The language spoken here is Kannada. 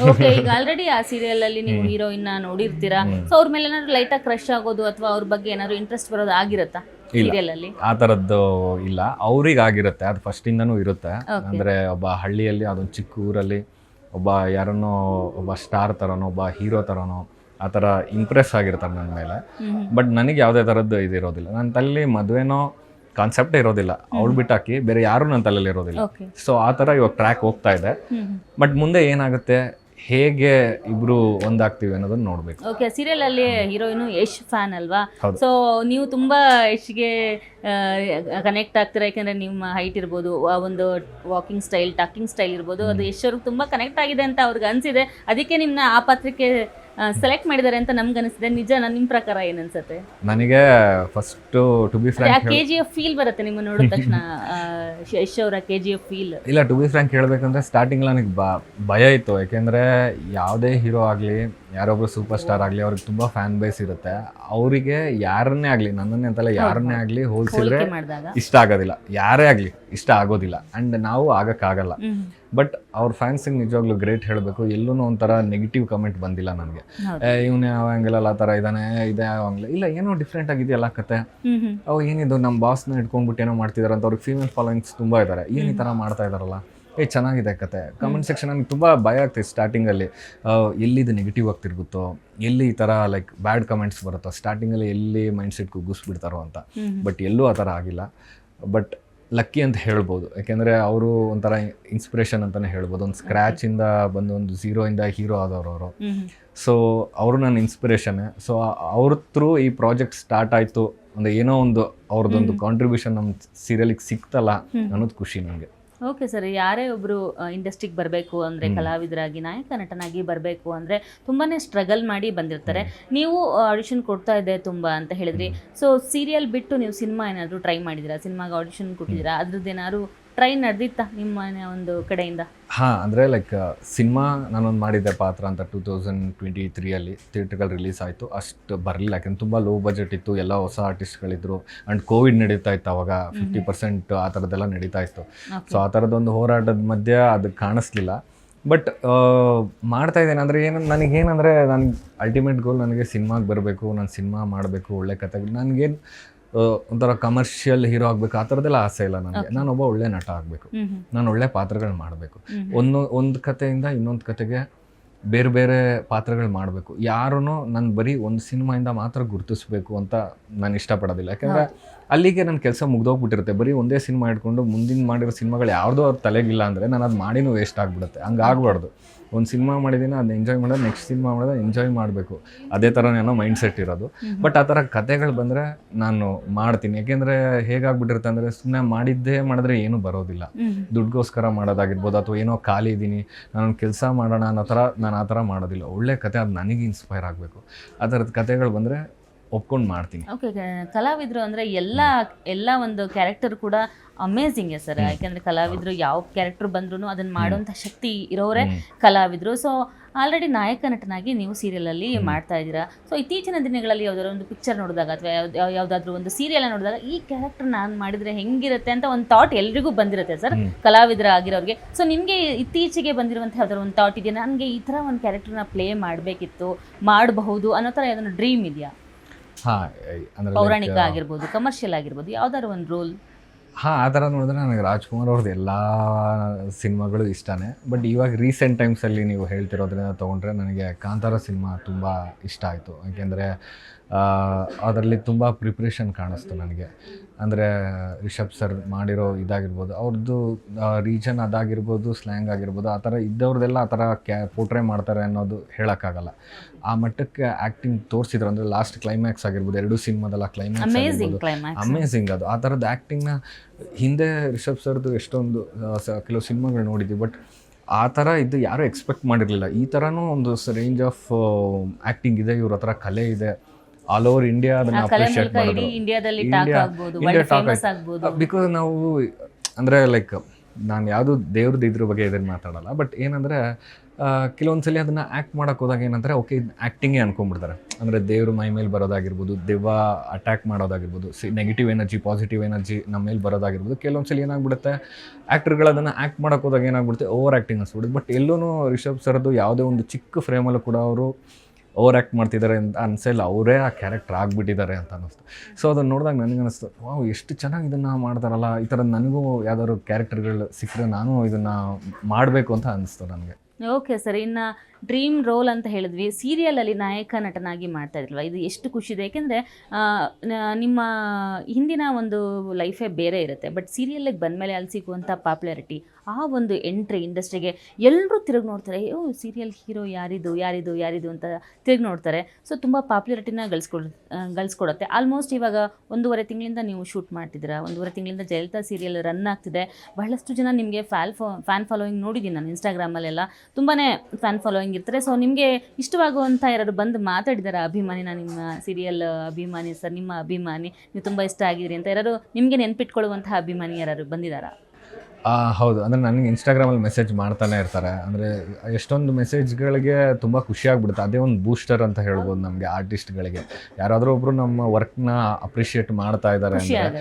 ಓಕೆ, ಈಗ ಆಲ್ರೆಡಿ ಆ ಸೀರಿಯಲ್ ಅಲ್ಲಿ ನೀವು ಹೀರೋಯಿನ್ ನೋಡಿರ್ತೀರಾ, ಸೊ ಅವ್ರ ಮೇಲೆ ಏನಾದ್ರು ಲೈಟ್ ಆಗಿ ಕ್ರಶ್ ಆಗೋದು ಅಥವಾ ಅವ್ರ ಬಗ್ಗೆ ಏನಾದ್ರು ಇಂಟ್ರೆಸ್ಟ್ ಬರೋದು ಆಗಿರುತ್ತಾ ಸೀರಿಯಲ್ ಅಲ್ಲಿ? ಆ ಥರದ್ದು ಇಲ್ಲ, ಅವ್ರಿಗೆ ಆಗಿರುತ್ತೆ, ಅದು ಫಸ್ಟಿಂದನೂ ಇರುತ್ತೆ. ಅಂದರೆ ಒಬ್ಬ ಹಳ್ಳಿಯಲ್ಲಿ ಅದೊಂದು ಚಿಕ್ಕ ಊರಲ್ಲಿ ಒಬ್ಬ ಯಾರನ್ನೋ ಒಬ್ಬ ಸ್ಟಾರ್ ಥರನೋ ಒಬ್ಬ ಹೀರೋ ಥರನೋ ಆ ಥರ ಇಂಪ್ರೆಸ್ ಆಗಿರ್ತಾರೆ ನನ್ನ ಮೇಲೆ. ಬಟ್ ನನಗೆ ಯಾವುದೇ ಥರದ್ದು ಇದಿರೋದಿಲ್ಲ, ನನ್ನ ತಲೆಯಲ್ಲಿ ಮದುವೆನೋ ಕಾನ್ಸೆಪ್ಟೇ ಇರೋದಿಲ್ಲ, ಅವಳು ಬಿಟ್ಟಾಕಿ ಬೇರೆ ಯಾರು ನನ್ನ ತಲೆಯಲ್ಲಿ ಇರೋದಿಲ್ಲ. ಸೊ ಆ ಥರ ಇವಾಗ ಟ್ರ್ಯಾಕ್ ಹೋಗ್ತಾ ಇದೆ. ಬಟ್ ಮುಂದೆ ಏನಾಗುತ್ತೆ, ಹೇಗೆ ಇಬ್ರು ಒಂದಾಗ್ತೀವಿ ಅನ್ನೋದನ್ನ ನೋಡ್ಬೇಕು. ಓಕೆ, ಸೀರಿಯಲ್ ಅಲ್ಲಿ ಹೀರೋಯಿನ್ ಯಶ್ ಫ್ಯಾನ್ ಅಲ್ವಾ? ಸೊ ನೀವು ತುಂಬಾ ಯಶ್ಗೆ ಕನೆಕ್ಟ್ ಆಗ್ತೀರಾ, ಯಾಕಂದ್ರೆ ನಿಮ್ಮ ಹೈಟ್ ಇರ್ಬೋದು, ಆ ಒಂದು ವಾಕಿಂಗ್ ಸ್ಟೈಲ್, ಟಾಕಿಂಗ್ ಸ್ಟೈಲ್ ಇರ್ಬೋದು, ಅದು ಯಶ್ ಅವ್ರಿಗೆ ತುಂಬಾ ಕನೆಕ್ಟ್ ಆಗಿದೆ ಅಂತ ಅವ್ರಿಗೆ ಅನ್ಸಿದೆ. ಅದಕ್ಕೆ ನಿಮ್ನ ಆ ಪಾತ್ರಕ್ಕೆ ಸೆಲೆಕ್ಟ್ ಮಾಡಿದ್ದಾರೆ ಅಂತ ನಮ್ಗೆ ಅನಿಸಿದೆ. ನಿಜ, ನಿಮ್ಮ ಪ್ರಕಾರ ಏನ್ ಅನ್ಸುತ್ತೆ? ನನಗೆ first to be frank KGF feel ಬರುತ್ತೆ ನಿಮ್ಮ ನೋಡಿದ ತಕ್ಷಣ, ಯಶ್ ಅವರ KGF ಫೀಲ್? ಇಲ್ಲ, ಟು ಬಿ ಫ್ರಾಂಕ್ ಹೇಳ್ಬೇಕಂದ್ರೆ ಸ್ಟಾರ್ಟಿಂಗ್ ನನಗೆ ಭಯ ಇತ್ತು. ಯಾಕೆಂದರೆ ಯಾವುದೇ ಹೀರೋ ಆಗಲಿ, ಯಾರೊಬ್ರು ಸೂಪರ್ ಸ್ಟಾರ್ ಆಗಲಿ, ಅವ್ರಿಗೆ ತುಂಬ ಫ್ಯಾನ್ ಬೇಸ್ ಇರುತ್ತೆ. ಅವರಿಗೆ ಯಾರನ್ನೇ ಆಗಲಿ, ನನ್ನನ್ನೇ ಅಂತಲ್ಲ ಯಾರನ್ನೇ ಆಗಲಿ ಹೋಲಿಸಿದ್ರೆ ಇಷ್ಟ ಆಗೋದಿಲ್ಲ, ಯಾರೇ ಆಗಲಿ ಇಷ್ಟ ಆಗೋದಿಲ್ಲ. ಆ್ಯಂಡ್ ನಾವು ಆಗೋಕ್ಕಾಗಲ್ಲ. ಬಟ್ ಅವ್ರ ಫ್ಯಾನ್ಸಿಗೆ ನಿಜವಾಗ್ಲೂ ಗ್ರೇಟ್ ಹೇಳಬೇಕು, ಎಲ್ಲೂ ಒಂಥರ ನೆಗೆಟಿವ್ ಕಮೆಂಟ್ ಬಂದಿಲ್ಲ ನನಗೆ. ಇವನೇ ಹಂಗೆಲ್ಲ ಆ ಥರ ಇದ್ದಾನೆ, ಇದೇ ಹಂಗಿಲ್ಲ, ಇಲ್ಲ ಏನೋ ಡಿಫ್ರೆಂಟ್ ಆಗಿದೆಯಲ್ಲ ಕತೆ, ಅವು ಏನಿದು ನಮ್ಮ ಬಾಸ್ನ ಇಟ್ಕೊಂಡ್ಬಿಟ್ಟು ಏನೋ ಮಾಡ್ತಿದ್ದಾರೆ ಅಂತ. ಅವ್ರಿಗೆ ಫೀಮೇಲ್ ಫಾಲೋಯಿಂಗ್ಸ್ ತುಂಬ ಇದ್ದಾರೆ, ಏನು ಈ ಥರ ಮಾಡ್ತಾ ಇದ್ದಾರಲ್ಲ, ಚೆನ್ನಾಗಿದೆ ಕತೆ. ಕಮೆಂಟ್ ಸೆಕ್ಷನ್ ನನಗೆ ತುಂಬ ಭಯ ಆಗ್ತಿತ್ತು ಸ್ಟಾರ್ಟಿಂಗಲ್ಲಿ, ಎಲ್ಲಿದು ನೆಗೆಟಿವ್ ಆಗ್ತಿರ್ಗುತ್ತೋ, ಎಲ್ಲಿ ಈ ಥರ ಲೈಕ್ ಬ್ಯಾಡ್ ಕಮೆಂಟ್ಸ್ ಬರುತ್ತೋ, ಸ್ಟಾರ್ಟಿಂಗಲ್ಲಿ ಎಲ್ಲಿ ಮೈಂಡ್ ಸೆಟ್ ಕುಗ್ಗಿಸ್ಬಿಡ್ತಾರೋ ಅಂತ. ಬಟ್ ಎಲ್ಲೂ ಆ ಥರ ಆಗಿಲ್ಲ. ಬಟ್ ಲಕ್ಕಿ ಅಂತ ಹೇಳ್ಬೋದು, ಯಾಕೆಂದರೆ ಅವರು ಒಂಥರ ಇನ್ಸ್ಪಿರೇಷನ್ ಅಂತಲೇ ಹೇಳ್ಬೋದು. ಒಂದು ಸ್ಕ್ರ್ಯಾಚಿಂದ ಬಂದು ಒಂದು ಝೀರೋಯಿಂದ ಹೀರೋ ಆದವರು ಅವರು. ಸೊ ಅವರು ನನ್ನ ಇನ್ಸ್ಪಿರೇಷನ್ನೇ. ಸೊ ಅವ್ರ ಥ್ರೂ ಈ ಪ್ರಾಜೆಕ್ಟ್ ಸ್ಟಾರ್ಟ್ ಆಯಿತು, ಒಂದು ಏನೋ ಒಂದು ಅವ್ರದ್ದೊಂದು ಕಾಂಟ್ರಿಬ್ಯೂಷನ್ ನಮ್ಮ ಸೀರಿಯಲಿಗೆ ಸಿಕ್ತಲ್ಲ ಅನ್ನೋದು ಖುಷಿ ನನಗೆ. ಓಕೆ ಸರ್, ಯಾರೇ ಒಬ್ಬರು ಇಂಡಸ್ಟ್ರಿಗೆ ಬರಬೇಕು ಅಂದರೆ, ಕಲಾವಿದರಾಗಿ ನಾಯಕ ನಟನಾಗಿ ಬರಬೇಕು ಅಂದರೆ ತುಂಬಾ ಸ್ಟ್ರಗಲ್ ಮಾಡಿ ಬಂದಿರ್ತಾರೆ. ನೀವು ಆಡಿಷನ್ ಕೊಡ್ತಾ ಇದ್ದೆ ತುಂಬ ಅಂತ ಹೇಳಿದ್ರಿ. ಸೊ ಸೀರಿಯಲ್ ಬಿಟ್ಟು ನೀವು ಸಿನಿಮಾ ಏನಾದರೂ ಟ್ರೈ ಮಾಡಿದ್ದೀರಾ? ಸಿನಿಮಾಗೆ ಆಡಿಷನ್ ಕೊಟ್ಟಿದ್ದೀರಾ? ಅದ್ರದ್ದು ಏನಾದ್ರು ಟ್ರೈ ನಡೆದಿತ್ತಾ ನಿಮ್ಮ ಒಂದು ಕಡೆಯಿಂದ? ಹಾಂ, ಅಂದರೆ ಲೈಕ್ ಸಿನಿಮಾ ನಾನೊಂದು ಮಾಡಿದ್ದೆ ಪಾತ್ರ ಅಂತ 2023 ಥಿಯೇಟ್ರಿಕಲ್ ರಿಲೀಸ್ ಆಯಿತು. ಅಷ್ಟು ಬರಲಿಲ್ಲ, ಯಾಕೆಂದ್ರೆ ತುಂಬ ಲೋ ಬಜೆಟ್ ಇತ್ತು, ಎಲ್ಲ ಹೊಸ ಆರ್ಟಿಸ್ಟ್ಗಳಿದ್ರು. ಆ್ಯಂಡ್ ಕೋವಿಡ್ ನಡೀತಾ ಇತ್ತು ಅವಾಗ, 50% ಆ ಥರದ್ದೆಲ್ಲ ನಡೀತಾ ಇತ್ತು. ಸೊ ಆ ಥರದ್ದೊಂದು ಹೋರಾಟದ ಮಧ್ಯೆ ಅದು ಕಾಣಿಸ್ಲಿಲ್ಲ. ಬಟ್ ಮಾಡ್ತಾ ಇದ್ದೇನೆ. ಅಂದರೆ ನನಗೇನಂದರೆ ನನಗೆ ಅಲ್ಟಿಮೇಟ್ ಗೋಲ್, ನನಗೆ ಸಿನಿಮಾಗೆ ಬರಬೇಕು, ನಾನು ಸಿನಿಮಾ ಮಾಡಬೇಕು, ಒಳ್ಳೆ ಕಥೆಗಳು. ನನಗೇನು ಒಂಥರ ಕಮರ್ಷಿಯಲ್ ಹೀರೋ ಆಗಬೇಕು ಆ ಥರದ್ದೆಲ್ಲ ಆಸೆ ಇಲ್ಲ ನನಗೆ. ನಾನೊಬ್ಬ ಒಳ್ಳೆ ನಟ ಆಗಬೇಕು, ನಾನು ಒಳ್ಳೆ ಪಾತ್ರಗಳು ಮಾಡಬೇಕು. ಒಂದು ಕಥೆಯಿಂದ ಇನ್ನೊಂದು ಕತೆಗೆ ಬೇರೆ ಬೇರೆ ಪಾತ್ರಗಳು ಮಾಡಬೇಕು. ಯಾರೂ ನಾನು ಬರೀ ಒಂದು ಸಿನಿಮಾಯಿಂದ ಮಾತ್ರ ಗುರುತಿಸ್ಬೇಕು ಅಂತ ನಾನು ಇಷ್ಟಪಡೋದಿಲ್ಲ. ಯಾಕೆಂದರೆ ಅಲ್ಲಿಗೆ ನನ್ನ ಕೆಲಸ ಮುಗ್ದೋಗ್ಬಿಟ್ಟಿರುತ್ತೆ. ಬರೀ ಒಂದೇ ಸಿನಿಮಾ ಇಟ್ಕೊಂಡು ಮುಂದಿನ ಮಾಡಿರೋ ಸಿನಿಮಾಗಳು ಯಾವುದೋ ಅವ್ರ ತಲೆಗಿಲ್ಲ ಅಂದರೆ ನಾನು ಅದು ಮಾಡಿನೂ ವೇಸ್ಟ್ ಆಗಿಬಿಡುತ್ತೆ. ಹಂಗೆ ಆಗಬಾರ್ದು. ಒಂದು ಸಿನಿಮಾ ಮಾಡಿದ್ದೀನಿ, ಅದನ್ನ ಎಂಜಾಯ್ ಮಾಡೋದು, ನೆಕ್ಸ್ಟ್ ಸಿನಿಮಾ ಮಾಡೋದು ಎಂಜಾಯ್ ಮಾಡಬೇಕು, ಅದೇ ಥರನೇನೋ ಮೈಂಡ್ ಸೆಟ್ ಇರೋದು. ಬಟ್ ಆ ಥರ ಕಥೆಗಳು ಬಂದರೆ ನಾನು ಮಾಡ್ತೀನಿ. ಯಾಕೆಂದರೆ ಹೇಗಾಗ್ಬಿಟ್ಟಿರುತ್ತೆ ಅಂದರೆ, ಸುಮ್ಮನೆ ಮಾಡಿದ್ರೆ ಏನೂ ಬರೋದಿಲ್ಲ. ದುಡ್ಗೋಸ್ಕರ ಮಾಡೋದಾಗಿರ್ಬೋದು, ಅಥವಾ ಏನೋ ಖಾಲಿ ಇದ್ದೀನಿ ನಾನು ಕೆಲಸ ಮಾಡೋಣ ಅನ್ನೋ ಥರ ನಾನು ಆ ಥರ ಮಾಡೋದಿಲ್ಲ. ಒಳ್ಳೆ ಕತೆ, ಅದು ನನಗೆ ಇನ್ಸ್ಪೈರ್ ಆಗಬೇಕು. ಆ ಥರದ ಕತೆಗಳು ಬಂದರೆ ಒಪ್ಕೊಂಡು ಮಾಡ್ತೀನಿ. ಓಕೆ, ಕಲಾವಿದರು ಅಂದರೆ ಎಲ್ಲ ಒಂದು ಕ್ಯಾರೆಕ್ಟರ್ ಕೂಡ ಅಮೇಝಿಂಗ್ ಸರ್. ಯಾಕೆಂದರೆ ಕಲಾವಿದರು ಯಾವ ಕ್ಯಾರೆಕ್ಟರ್ ಬಂದ್ರೂ ಅದನ್ನು ಮಾಡುವಂಥ ಶಕ್ತಿ ಇರೋರೇ ಕಲಾವಿದರು. ಸೊ ಆಲ್ರೆಡಿ ನಾಯಕ ನಟನಾಗಿ ನೀವು ಸೀರಿಯಲಲ್ಲಿ ಮಾಡ್ತಾ ಇದ್ದೀರಾ. ಸೊ ಇತ್ತೀಚಿನ ದಿನಗಳಲ್ಲಿ ಯಾವುದಾದ್ರು ಒಂದು ಪಿಕ್ಚರ್ ನೋಡಿದಾಗ ಅಥವಾ ಯಾವುದಾದ್ರೂ ಒಂದು ಸೀರಿಯಲ್ ನೋಡಿದಾಗ ಈ ಕ್ಯಾರೆಕ್ಟರ್ ನಾನು ಮಾಡಿದರೆ ಹೆಂಗಿರುತ್ತೆ ಅಂತ ಒಂದು ಥಾಟ್ ಎಲ್ರಿಗೂ ಬಂದಿರುತ್ತೆ ಸರ್, ಕಲಾವಿದರ ಆಗಿರೋರಿಗೆ. ಸೊ ನಿಮಗೆ ಇತ್ತೀಚೆಗೆ ಬಂದಿರುವಂಥ ಯಾವ್ದಾದ್ರು ಒಂದು ಥಾಟ್ ಇದೆಯಾ, ನನಗೆ ಈ ಥರ ಒಂದು ಕ್ಯಾರೆಕ್ಟರ್ನ ಪ್ಲೇ ಮಾಡಬೇಕಿತ್ತು, ಮಾಡಬಹುದು ಅನ್ನೋ ಥರ ಯಾವ್ದಾದ್ರು ಡ್ರೀಮ್ ಇದೆಯಾ? ಹಾಂ, ಅಂದರೆ ಪೌರಾಣಿಕ ಆಗಿರ್ಬೋದು, ಕಮರ್ಷಿಯಲ್ ಆಗಿರ್ಬೋದು, ಯಾವ್ದಾದ್ರು ಒಂದು ರೋಲ್? ಹಾಂ, ಆ ಥರ ನೋಡಿದ್ರೆ ನನಗೆ ರಾಜ್ಕುಮಾರ್ ಅವ್ರದ್ದು ಎಲ್ಲ ಸಿನಿಮಾಗಳು ಇಷ್ಟನೇ. ಬಟ್ ಇವಾಗ ರೀಸೆಂಟ್ ಟೈಮ್ಸಲ್ಲಿ ನೀವು ಹೇಳ್ತಿರೋದ್ರಿಂದ ತೊಗೊಂಡ್ರೆ ನನಗೆ ಕಾಂತಾರ ಸಿನಿಮಾ ತುಂಬ ಇಷ್ಟ ಆಯಿತು. ಯಾಕೆಂದರೆ ಅದರಲ್ಲಿ ತುಂಬ ಪ್ರಿಪ್ರೇಷನ್ ಕಾಣಿಸ್ತು ನನಗೆ. ಅಂದರೆ ರಿಷಬ್ ಸರ್ ಮಾಡಿರೋ ಇದಾಗಿರ್ಬೋದು, ಅವ್ರದ್ದು ರೀಜನ್ ಅದಾಗಿರ್ಬೋದು, ಸ್ಲ್ಯಾಂಗ್ ಆಗಿರ್ಬೋದು, ಆ ಥರ ಇದ್ದವ್ರದ್ದೆಲ್ಲ ಆ ಥರ ಪೋರ್ಟ್ರೇ ಮಾಡ್ತಾರೆ ಅನ್ನೋದು ಹೇಳೋಕ್ಕಾಗಲ್ಲ. ಆ ಮಟ್ಟಕ್ಕೆ ಆ್ಯಕ್ಟಿಂಗ್ ತೋರಿಸಿದ್ರು. ಅಂದರೆ ಲಾಸ್ಟ್ ಕ್ಲೈಮ್ಯಾಕ್ಸ್ ಆಗಿರ್ಬೋದು, 2 ಸಿನಿಮಾದಲ್ಲ ಕ್ಲೈಮ್ಯಾಕ್ಸ್ ಆಗಿರ್ಬೋದು, ಅಮೇಝಿಂಗ್ ಅದು. ಆ ಥರದ್ದು ಆ್ಯಕ್ಟಿಂಗ್ನ ಹಿಂದೆ ರಿಷಬ್ ಸರ್ದು ಎಷ್ಟೊಂದು ಕೆಲವು ಸಿನಿಮಾಗಳು ನೋಡಿದ್ವಿ. ಬಟ್ ಆ ಥರ ಇದು ಯಾರೂ ಎಕ್ಸ್ಪೆಕ್ಟ್ ಮಾಡಿರಲಿಲ್ಲ. ಈ ಥರನೂ ಒಂದು ರೇಂಜ್ ಆಫ್ ಆ್ಯಕ್ಟಿಂಗ್ ಇದೆ, ಇವ್ರ ಹತ್ರ ಕಲೆ ಇದೆ. ಆಲ್ ಓವರ್ ಇಂಡಿಯಾ ಅದನ್ನು ಅಪ್ರಿಷಿಯೇಟ್ ಮಾಡೋದು. ಬಿಕಾಸ್ ನಾವು ಅಂದರೆ ಲೈಕ್ ನಾನು ಯಾವುದು ದೇವ್ರದ್ದು ಇದ್ರ ಬಗ್ಗೆ ಇದನ್ನು ಮಾತಾಡಲ್ಲ. ಬಟ್ ಏನಂದರೆ ಕೆಲವೊಂದ್ಸಲಿ ಅದನ್ನು ಆ್ಯಕ್ಟ್ ಮಾಡೋಕೆ ಹೋದಾಗ ಏನಂತಾರೆ ಓಕೆ ಇದು ಆ್ಯಕ್ಟಿಂಗೇ ಅನ್ಕೊಂಡ್ಬಿಡ್ತಾರೆ. ಅಂದರೆ ದೇವರು ಮೈ ಮೇಲೆ ಬರೋದಾಗಿರ್ಬೋದು, ದೆವ್ವ ಅಟ್ಯಾಕ್ ಮಾಡೋದಾಗಿರ್ಬೋದು, ನೆಗೆಟಿವ್ ಎನರ್ಜಿ ಪಾಸಿಟಿವ್ ಎನರ್ಜಿ ನಮ್ಮ ಮೇಲೆ ಬರೋದಾಗಿರ್ಬೋದು. ಕೆಲವೊಂದ್ಸಲಿ ಏನಾಗ್ಬಿಡುತ್ತೆ ಆ್ಯಕ್ಟರ್ಗಳು ಅದನ್ನು ಆ್ಯಕ್ಟ್ ಮಾಡೋಕೆ ಹೋದಾಗ ಏನಾಗ್ಬಿಡುತ್ತೆ ಓವರ್ ಆ್ಯಕ್ಟಿಂಗ್ ಅನ್ಸ್ಬಿಡುತ್ತೆ. ಬಟ್ ಎಲ್ಲೂ ರಿಷಬ್ ಸರ್ದು ಯಾವುದೇ ಒಂದು ಚಿಕ್ಕ ಫ್ರೇಮಲ್ಲೂ ಕೂಡ ಅವರು ಓವರ್ ಆ್ಯಕ್ಟ್ ಮಾಡ್ತಿದ್ದಾರೆ ಅಂತ ಅನಿಸಿಲ್ಲ, ಅವರೇ ಆ ಕ್ಯಾರೆಕ್ಟರ್ ಆಗಿಬಿಟ್ಟಿದ್ದಾರೆ ಅಂತ ಅನ್ನಿಸ್ತು. ಸೊ ಅದನ್ನು ನೋಡಿದಾಗ ನನಗೆ ಅನ್ನಿಸ್ತು ವಾವ್ ಎಷ್ಟು ಚೆನ್ನಾಗಿ ಇದನ್ನು ಮಾಡ್ತಾರಲ್ಲ, ಈ ಥರ ನನಗೂ ಯಾವ್ದಾದ್ರು ಕ್ಯಾರೆಕ್ಟರ್ಗಳು ಸಿಕ್ಕರೆ ನಾನು ಇದನ್ನು ಮಾಡಬೇಕು ಅಂತ ಅನಿಸ್ತು ನನಗೆ. ಓಕೆ ಸರ್, ಇನ್ನು ಡ್ರೀಮ್ ರೋಲ್ ಅಂತ ಹೇಳಿದ್ವಿ, ಸೀರಿಯಲಲ್ಲಿ ನಾಯಕ ನಟನಾಗಿ ಮಾಡ್ತಾ ಇದ್ರಲ್ವ, ಇದು ಎಷ್ಟು ಖುಷಿ ಇದೆ. ಯಾಕೆಂದರೆ ನಿಮ್ಮ ಹಿಂದಿನ ಒಂದು ಲೈಫೇ ಬೇರೆ ಇರುತ್ತೆ, ಬಟ್ ಸೀರಿಯಲ್ಗೆ ಬಂದಮೇಲೆ ಅಲ್ಲಿ ಸಿಗುವಂಥ ಪಾಪ್ಯುಲಾರಿಟಿ, ಆ ಒಂದು ಎಂಟ್ರಿ ಇಂಡಸ್ಟ್ರಿಗೆ ಎಲ್ಲರೂ ತಿರುಗಿ ನೋಡ್ತಾರೆ, ಓ ಸೀರಿಯಲ್ ಹೀರೋ ಯಾರಿದು ಅಂತ ತಿರುಗಿ ನೋಡ್ತಾರೆ. ಸೊ ತುಂಬ ಪಾಪ್ಯುಲಾರಿಟಿನ ಗಳಿಸ್ಕೊಡುತ್ತೆ. ಆಲ್ಮೋಸ್ಟ್ ಇವಾಗ 1.5 ತಿಂಗಳಿಂದ ನೀವು ಶೂಟ್ ಮಾಡ್ತಿದ್ದೀರಾ, 1.5 ತಿಂಗಳಿಂದ ಜಯಲಲಿತಾ ಸೀರಿಯಲ್ ರನ್ ಆಗ್ತಿದೆ. ಬಹಳಷ್ಟು ಜನ ನಿಮಗೆ ಫ್ಯಾನ್ ಫಾಲೋಯಿಂಗ್ ನೋಡಿದ್ದೀನಿ ನಾನು ಇನ್ಸ್ಟಾಗ್ರಾಮಲ್ಲೆಲ್ಲ, ತುಂಬಾ ಫ್ಯಾನ್ ಫಾಲೋಯಿಂಗ್ ಇರ್ತಾರೆ. ಸೊ ನಿಮಗೆ ಇಷ್ಟವಾಗುವಂಥ ಯಾರು ಬಂದು ಮಾತಾಡಿದಾರ ಅಭಿಮಾನಿ, ನಾನು ನಿಮ್ಮ ಸೀರಿಯಲ್ ಅಭಿಮಾನಿ ಸರ್, ನಿಮ್ಮ ಅಭಿಮಾನಿ, ನೀವು ತುಂಬ ಇಷ್ಟ ಆಗಿದ್ರಿ ಅಂತ ಯಾರು ನಿಮಗೆ ನೆನ್ಪಿಟ್ಕೊಳ್ಳುವಂತಹ ಅಭಿಮಾನಿ ಯಾರು ಬಂದಿದ್ದಾರಾ? ಹೌದು, ಅಂದರೆ ನನಗೆ ಇನ್ಸ್ಟಾಗ್ರಾಮಲ್ಲಿ ಮೆಸೇಜ್ ಮಾಡ್ತಾನೆ ಇರ್ತಾರೆ. ಅಂದರೆ ಎಷ್ಟೊಂದು ಮೆಸೇಜ್ಗಳಿಗೆ ತುಂಬ ಖುಷಿಯಾಗ್ಬಿಡುತ್ತೆ. ಅದೇ ಒಂದು ಬೂಸ್ಟರ್ ಅಂತ ಹೇಳ್ಬೋದು ನಮಗೆ ಆರ್ಟಿಸ್ಟ್ಗಳಿಗೆ. ಯಾರಾದರೂ ಒಬ್ಬರು ನಮ್ಮ ವರ್ಕ್ನ ಅಪ್ರಿಷಿಯೇಟ್ ಮಾಡ್ತಾ ಇದ್ದಾರೆ ಅಂದರೆ